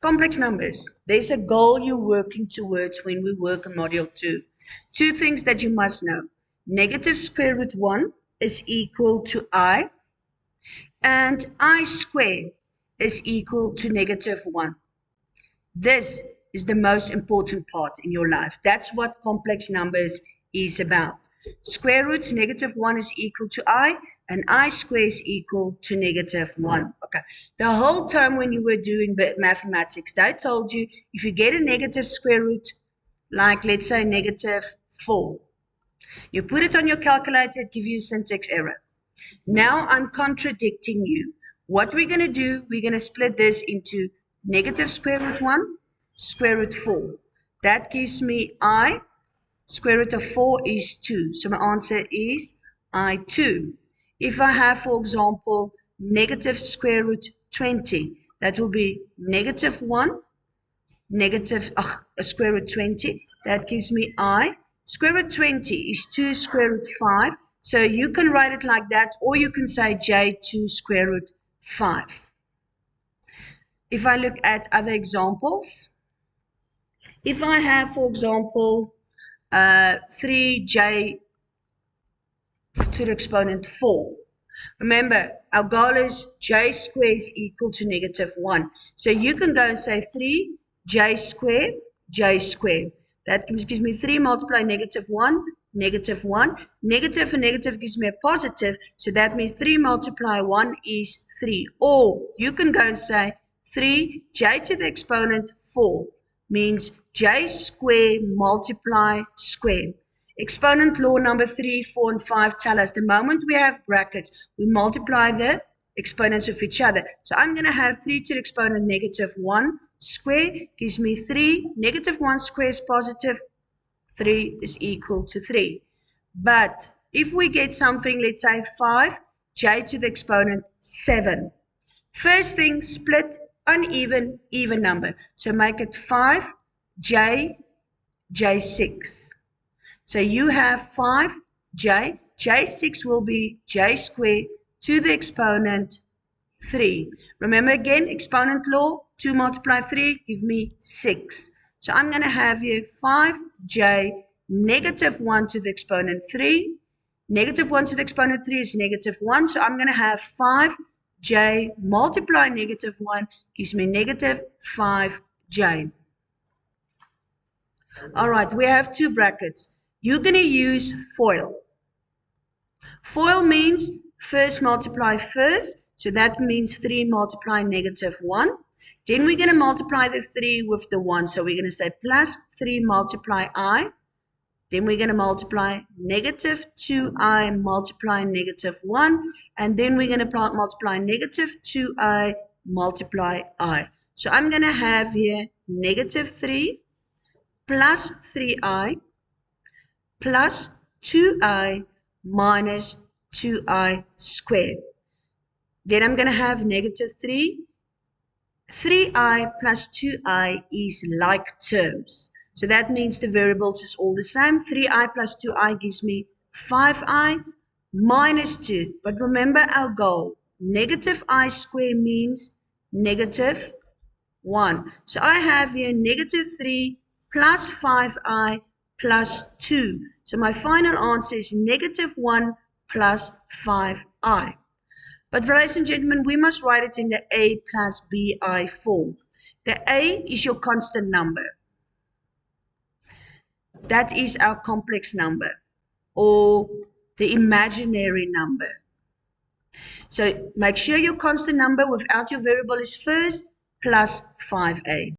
Complex numbers. There's a goal you're working towards when we work on Module 2. Two things that you must know. Negative square root 1 is equal to I, and I squared is equal to negative 1. This is the most important part in your life. That's what complex numbers is about. Square root negative 1 is equal to I, and I squared is equal to negative 1. Okay. The whole time when you were doing mathematics, they told you if you get a negative square root, like let's say negative 4, you put it on your calculator, it gives you a syntax error. Now I'm contradicting you. What we're going to do, we're going to split this into negative square root 1, square root 4. That gives me I. Square root of 4 is 2. So my answer is I2. If I have, for example, negative square root 20, that will be negative 1, square root 20. That gives me I. Square root 20 is 2 square root 5. So you can write it like that, or you can say J2 square root 5. If I look at other examples, if I have, for example, 3j to the exponent 4. Remember, our goal is j squared is equal to negative 1. So you can go and say 3j squared, j squared. That gives me 3 multiply negative 1, negative 1. Negative and negative gives me a positive, so that means 3 multiply 1 is 3. Or you can go and say 3j to the exponent 4 means j squared multiply square. Exponent law number 3, 4, and 5 tell us the moment we have brackets, we multiply the exponents of each other. So I'm going to have 3 to the exponent negative 1 square gives me 3. Negative 1 square is positive. 3 is equal to 3. But if we get something, let's say 5, j to the exponent 7. First thing, split uneven, even number. So make it 5, j6. So you have 5j, j6 will be j squared to the exponent 3. Remember again, exponent law, 2 multiply 3, give me 6. So I'm going to have here 5j negative 1 to the exponent 3. Negative 1 to the exponent 3 is negative 1, so I'm going to have 5j multiply negative 1 gives me negative 5j. All right, we have two brackets. You're going to use FOIL. FOIL means first multiply first. So that means 3 multiply negative 1. Then we're going to multiply the 3 with the 1. So we're going to say plus 3 multiply I. Then we're going to multiply negative 2i multiply negative 1. And then we're going to multiply negative 2i multiply I. So I'm going to have here negative 3 plus 3i plus 2i minus 2i squared. Then I'm going to have negative 3. 3i plus 2i is like terms. So that means the variables is all the same. 3i plus 2i gives me 5i minus 2. But remember our goal. Negative I squared means negative 1. So I have here negative 3 plus 5i plus 2. So my final answer is negative 1 plus 5i. But ladies and gentlemen, we must write it in the a plus bi form. The a is your constant number. That is our complex number or the imaginary number. So make sure your constant number without your variable is first plus 5a.